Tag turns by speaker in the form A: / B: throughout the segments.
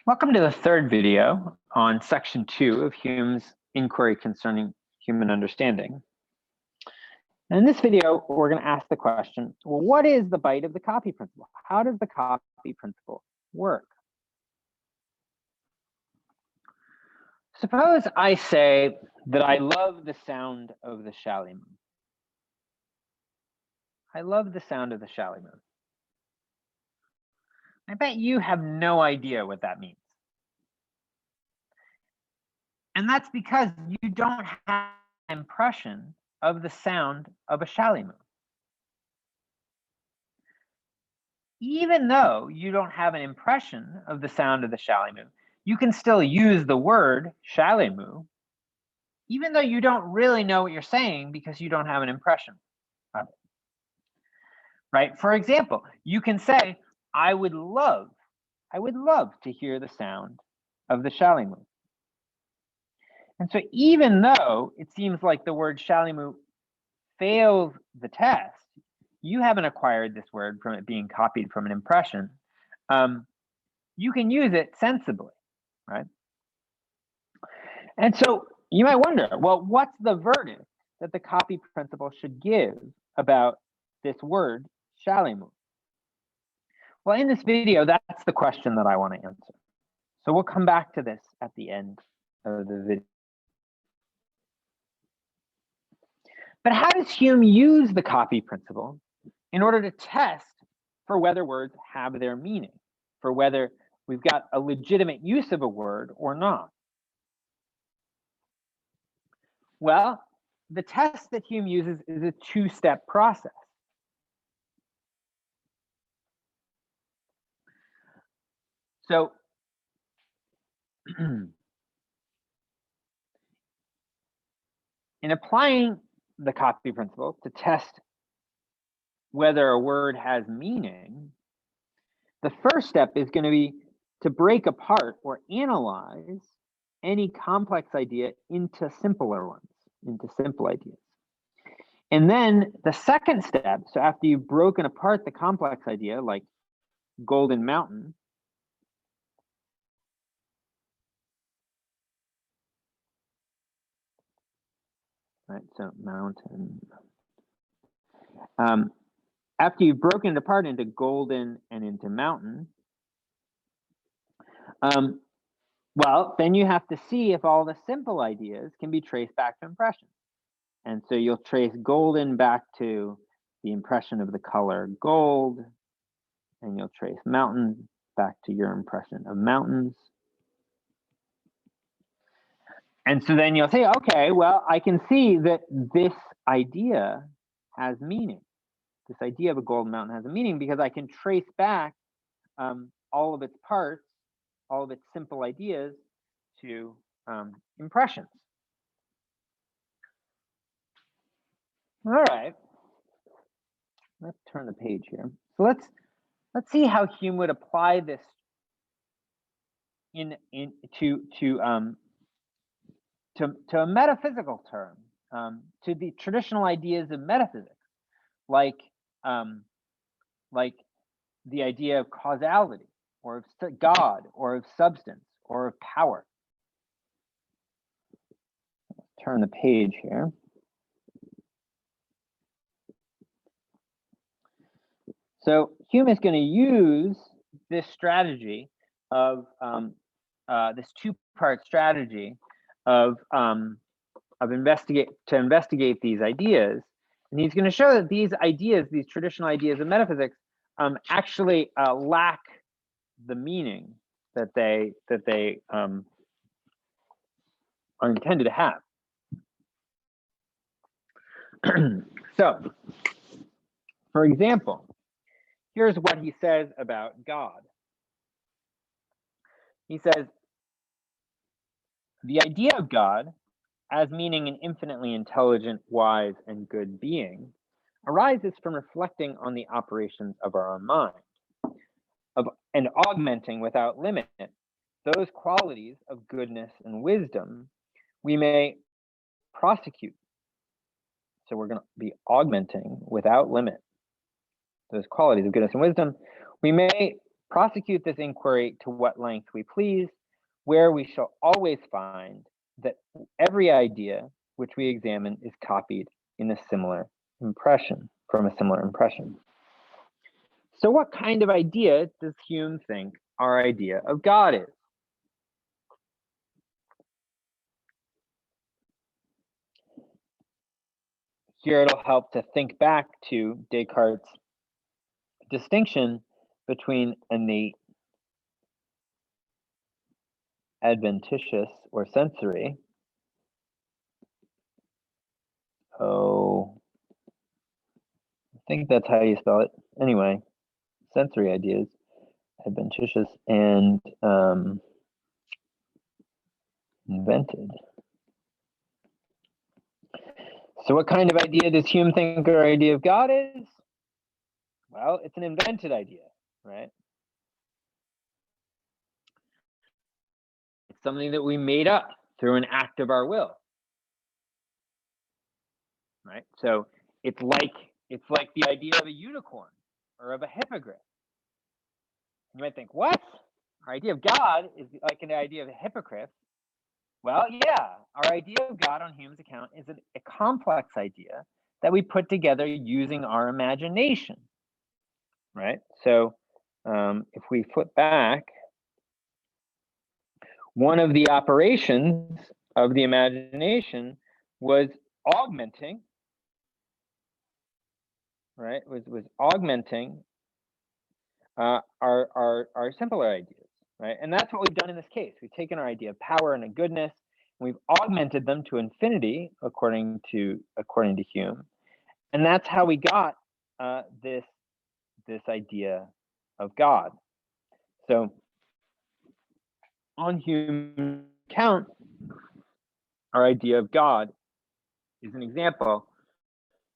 A: Welcome to the third video on section 2 of Hume's inquiry concerning human understanding. And in this video, we're going to ask the question, well, what is the bite of the copy principle? How does the copy principle work? Suppose I say that I love the sound of the Shalimum. I love the sound of the Shalimum. I bet you have no idea what that means. And that's because you don't have an impression of the sound of a Shalimum. Even though you don't have an impression of the sound of the Shalimum, you can still use the word Shalimu, even though you don't really know what you're saying because you don't have an impression of it. Right? For example, you can say, I would love to hear the sound of the Shalimu. And so even though it seems like the word Shalimu fails the test, you haven't acquired this word from it being copied from an impression. You can use it sensibly, right? And so you might wonder, well, what's the verdict that the copy principle should give about this word Shalimu? Well, in this video, that's the question that I want to answer. So we'll come back to this at the end of the video. But how does Hume use the copy principle in order to test for whether words have their meaning, for whether we've got a legitimate use of a word or not? Well, the test that Hume uses is a two-step process. So in applying the copy principle to test whether a word has meaning, the first step is going to be to break apart or analyze any complex idea into simpler ones, into simple ideas. And then the second step, so after you've broken apart the complex idea, like Golden Mountain, right, so mountain. After you've broken it apart into golden and into mountain, well, then you have to see if all the simple ideas can be traced back to impressions. And so you'll trace golden back to the impression of the color gold, and you'll trace mountain back to your impression of mountains. And so then you'll say, okay, well, I can see that this idea has meaning. This idea of a golden mountain has a meaning because I can trace back all of its parts, all of its simple ideas to impressions. All right, let's turn the page here. So let's see how Hume would apply this to a metaphysical term, to the traditional ideas of metaphysics, like the idea of causality, or of God, or of substance, or of power. Let's turn the page here. So Hume is going to use this strategy of this two-part strategy of investigate these ideas, and he's going to show that these ideas, these traditional ideas of metaphysics, actually lack the meaning that they are intended to have. So, for example, here's what he says about God. He says, the idea of God as meaning an infinitely intelligent, wise, and good being arises from reflecting on the operations of our own mind, and augmenting without limit those qualities of goodness and wisdom we may prosecute. So we're going to be augmenting without limit those qualities of goodness and wisdom we may prosecute this inquiry to what length we please, where we shall always find that every idea which we examine is copied in a similar impression, from a similar impression. So what kind of idea does Hume think our idea of God is? Here it'll help to think back to Descartes' distinction between innate, adventitious, or sensory. Oh, I think that's how you spell it. Anyway, sensory ideas, adventitious, and invented. So what kind of idea does Hume think our idea of God is? Well, it's an invented idea, right? It's something that we made up through an act of our will, right? So it's like the idea of a unicorn or of a hippogriff. You might think, what? Our idea of God is like an idea of a hippogriff. Well, yeah, our idea of God on Hume's account is a complex idea that we put together using our imagination, right? So if we flip back, one of the operations of the imagination was augmenting, right? Was augmenting our simpler ideas, right? And that's what we've done in this case. We've taken our idea of power and a goodness, and we've augmented them to infinity, according to Hume, and that's how we got this idea of God. So, on Hume's account, our idea of God is an example,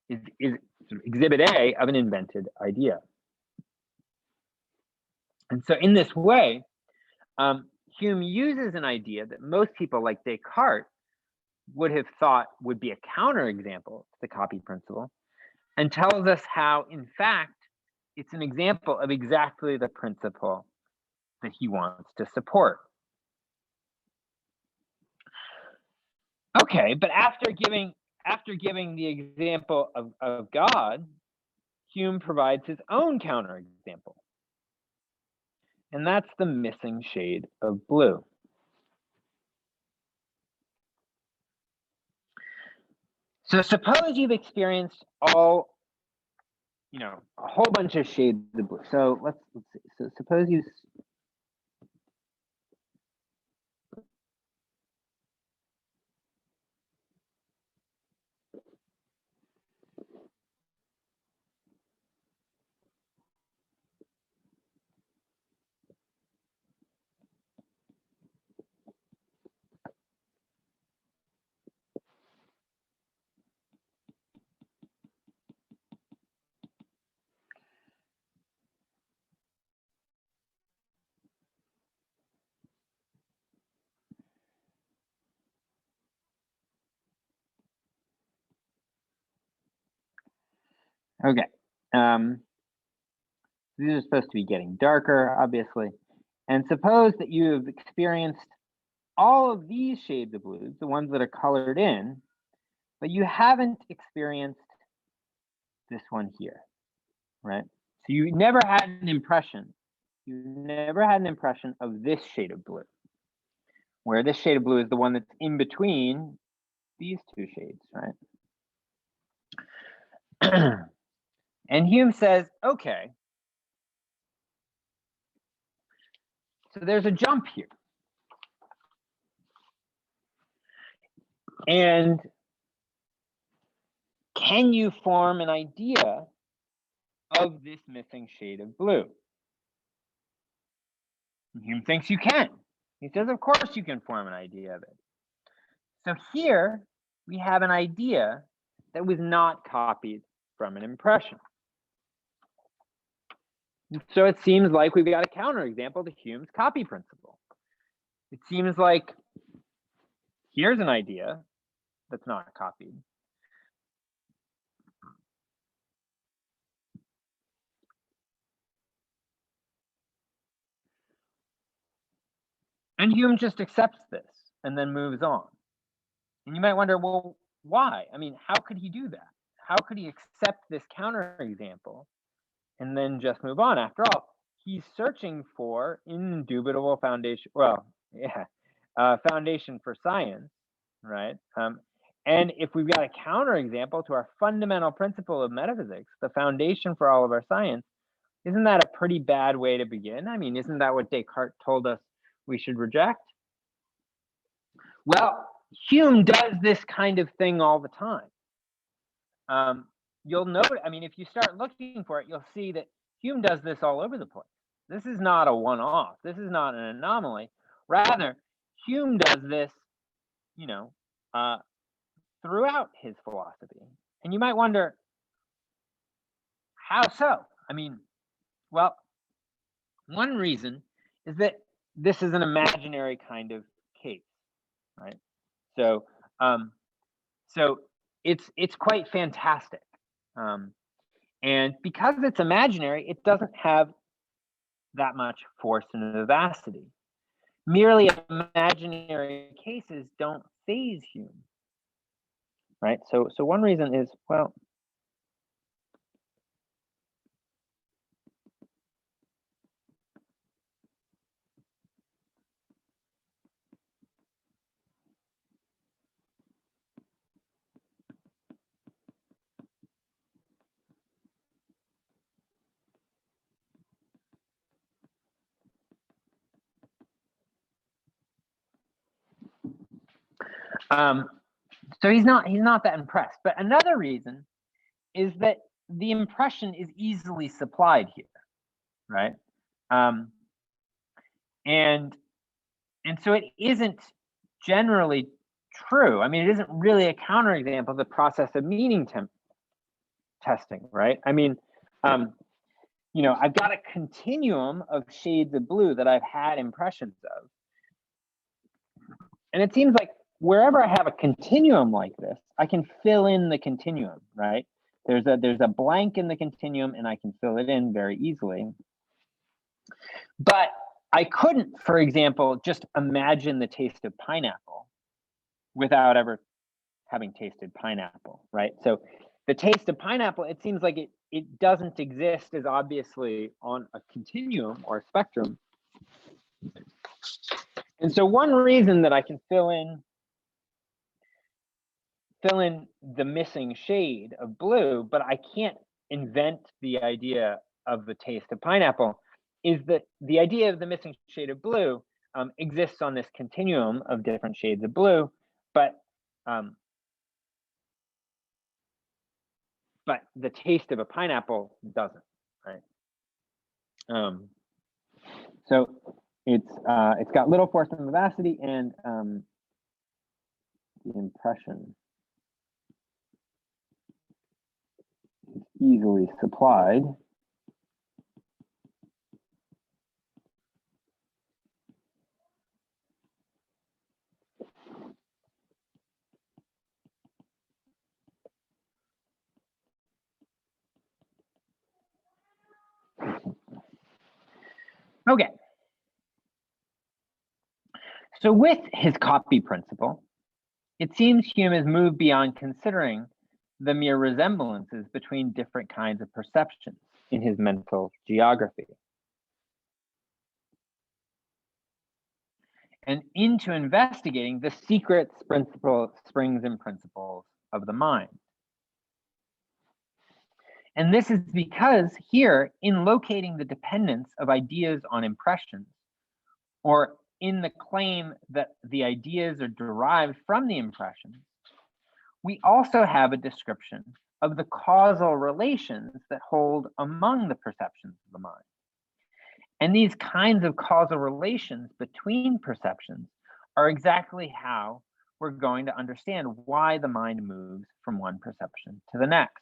A: is sort of exhibit A of an invented idea. And so, in this way, Hume uses an idea that most people, like Descartes, would have thought would be a counterexample to the copy principle, and tells us how, in fact, it's an example of exactly the principle that he wants to support. Okay, but after giving the example of God, Hume provides his own counterexample, and that's the missing shade of blue. So suppose you've experienced a whole bunch of shades of blue. So let's see. So suppose you okay. These are supposed to be getting darker, obviously. And suppose that you have experienced all of these shades of blues, the ones that are colored in, but you haven't experienced this one here, right? So you never had an impression. You never had an impression of this shade of blue, where this shade of blue is the one that's in between these two shades, right? And Hume says, okay, so there's a jump here. And can you form an idea of this missing shade of blue? And Hume thinks you can. He says, of course you can form an idea of it. So here we have an idea that was not copied from an impression. And so it seems like we've got a counterexample to Hume's copy principle. It seems like here's an idea that's not copied. And Hume just accepts this and then moves on. And you might wonder, well, why? I mean, how could he do that? How could he accept this counterexample and then just move on? After all, he's searching for indubitable foundation. Well, yeah, foundation for science, right? And if we've got a counterexample to our fundamental principle of metaphysics, the foundation for all of our science, isn't that a pretty bad way to begin? I mean, isn't that what Descartes told us we should reject? Well, Hume does this kind of thing all the time. You'll note, I mean, if you start looking for it, you'll see that Hume does this all over the place. This is not a one-off. This is not an anomaly. Rather, Hume does this, you know, throughout his philosophy. And you might wonder, how so? I mean, well, one reason is that this is an imaginary kind of case, right? So, so it's quite fantastic, and because it's imaginary, it doesn't have that much force and vivacity. Merely imaginary cases don't faze Hume, right? So one reason is, well, so he's not that impressed. But another reason is that the impression is easily supplied here, right? And so it isn't generally true. I mean, it isn't really a counterexample of the process of meaning testing, right? I mean, you know, I've got a continuum of shades of blue that I've had impressions of. And it seems like wherever I have a continuum like this, I can fill in the continuum, right? There's a blank in the continuum and I can fill it in very easily. But I couldn't, for example, just imagine the taste of pineapple without ever having tasted pineapple, right? So the taste of pineapple, it seems like it doesn't exist as obviously on a continuum or a spectrum. And so one reason that I can fill in the missing shade of blue, but I can't invent the idea of the taste of pineapple, is that the idea of the missing shade of blue exists on this continuum of different shades of blue, but the taste of a pineapple doesn't, right? So it's got little force and vivacity, and the impression is easily supplied. Okay. So with his copy principle, it seems Hume has moved beyond considering the mere resemblances between different kinds of perceptions in his mental geography, and into investigating the secret springs and principles of the mind. And this is because here, in locating the dependence of ideas on impressions, or in the claim that the ideas are derived from the impressions, we also have a description of the causal relations that hold among the perceptions of the mind. And these kinds of causal relations between perceptions are exactly how we're going to understand why the mind moves from one perception to the next.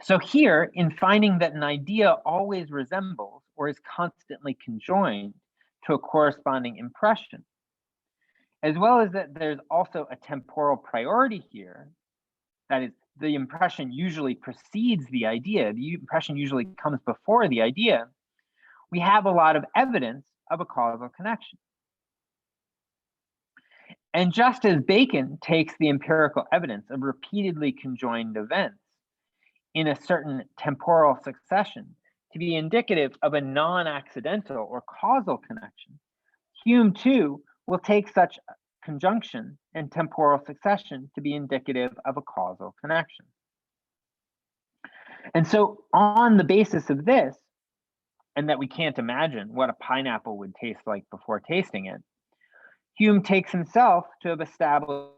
A: So here, in finding that an idea always resembles or is constantly conjoined to a corresponding impression, as well as that there's also a temporal priority here, that is, the impression usually precedes the idea, the impression usually comes before the idea, we have a lot of evidence of a causal connection. And just as Bacon takes the empirical evidence of repeatedly conjoined events in a certain temporal succession to be indicative of a non-accidental or causal connection, Hume too will take such conjunction and temporal succession to be indicative of a causal connection. And so on the basis of this, and that we can't imagine what a pineapple would taste like before tasting it, Hume takes himself to have established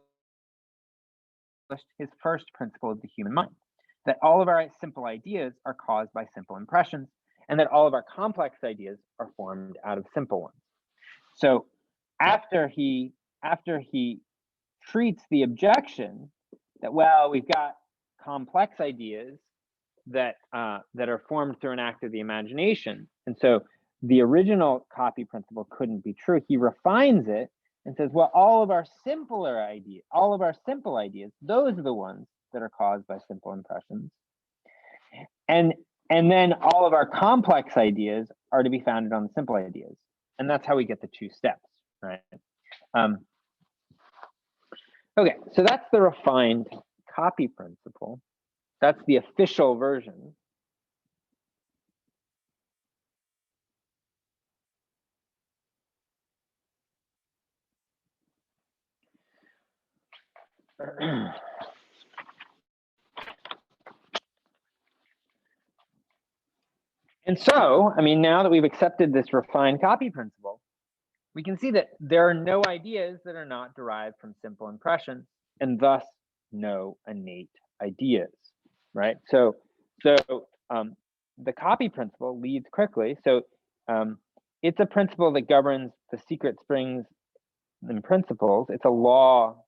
A: his first principle of the human mind, that all of our simple ideas are caused by simple impressions, and that all of our complex ideas are formed out of simple ones. So after he treats the objection that, well, we've got complex ideas that are formed through an act of the imagination, and so the original copy principle couldn't be true, he refines it and says, well, all of our simple ideas, those are the ones that are caused by simple impressions. And then all of our complex ideas are to be founded on the simple ideas. And that's how we get the two steps, right? Okay, so that's the refined copy principle. That's the official version. And so, I mean, now that we've accepted this refined copy principle, we can see that there are no ideas that are not derived from simple impressions, and thus no innate ideas, right? So the copy principle leads quickly. So it's a principle that governs the secret springs and principles. It's a law.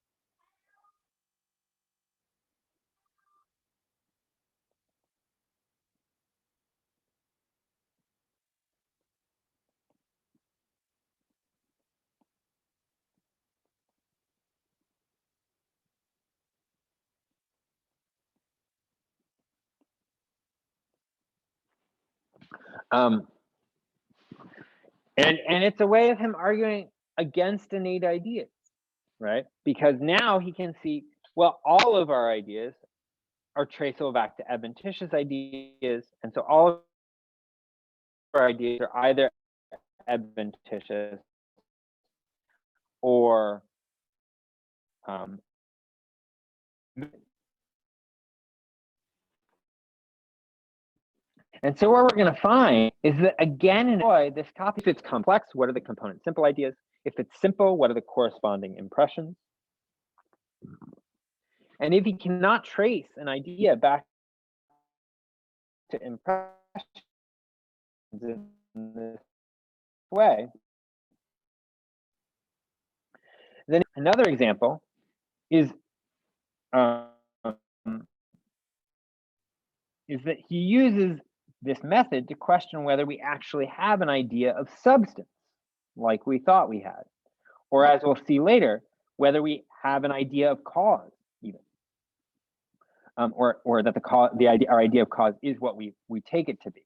A: And it's a way of him arguing against innate ideas, right? Because now he can see, well, all of our ideas are traceable back to adventitious ideas, and so all of our ideas are either adventitious or and so what we're going to find is that, again, in this copy, if it's complex, what are the component simple ideas? If it's simple, what are the corresponding impressions? And if he cannot trace an idea back to impressions in this way, then another example is that he uses this method to question whether we actually have an idea of substance like we thought we had, or, as we'll see later, whether we have an idea of cause even, or that our idea of cause is what we take it to be.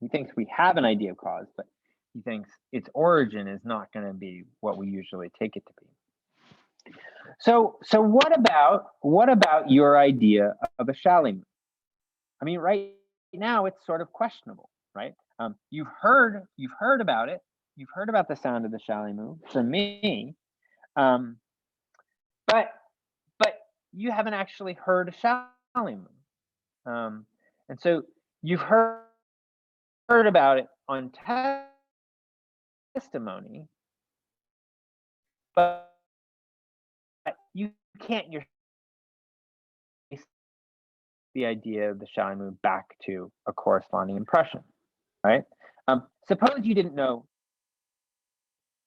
A: He thinks we have an idea of cause, but he thinks its origin is not going to be what we usually take it to be. So what about your idea of a Chalet? I mean, right now it's sort of questionable, right? You've heard about it. You've heard about the sound of the Chalet from me, but you haven't actually heard a Chalet. And so you've heard about it on testimony, but you can't the idea of the Chalet back to a corresponding impression, right? Suppose you didn't know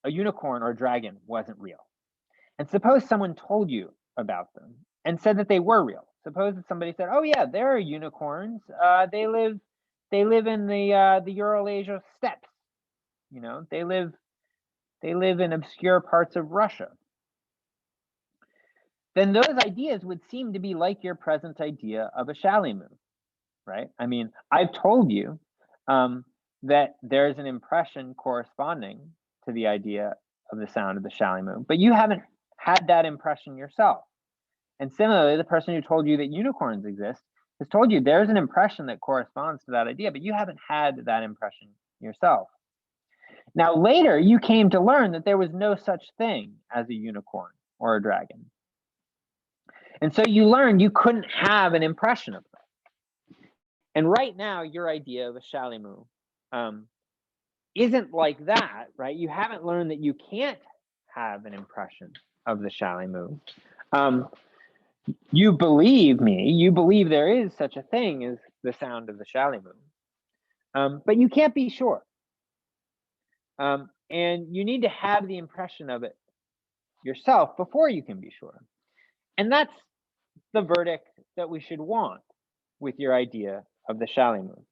A: a unicorn or a dragon wasn't real, and suppose someone told you about them and said that they were real. Suppose that somebody said, "Oh yeah, there are unicorns. They live in the Euralasia steppes. You know, they live in obscure parts of Russia." Then those ideas would seem to be like your present idea of a Chalet, right? I mean, I've told you that there's an impression corresponding to the idea of the sound of the Shalimou, but you haven't had that impression yourself. And similarly, the person who told you that unicorns exist has told you there's an impression that corresponds to that idea, but you haven't had that impression yourself. Now, later, you came to learn that there was no such thing as a unicorn or a dragon. And so you learned you couldn't have an impression of them. And right now, your idea of a Shalimou isn't like that, right? You haven't learned that you can't have an impression of the Shalimou. You believe me, you believe there is such a thing as the sound of the Shalimou, but you can't be sure. And you need to have the impression of it yourself before you can be sure. And that's the verdict that we should want with your idea of the Shalimou.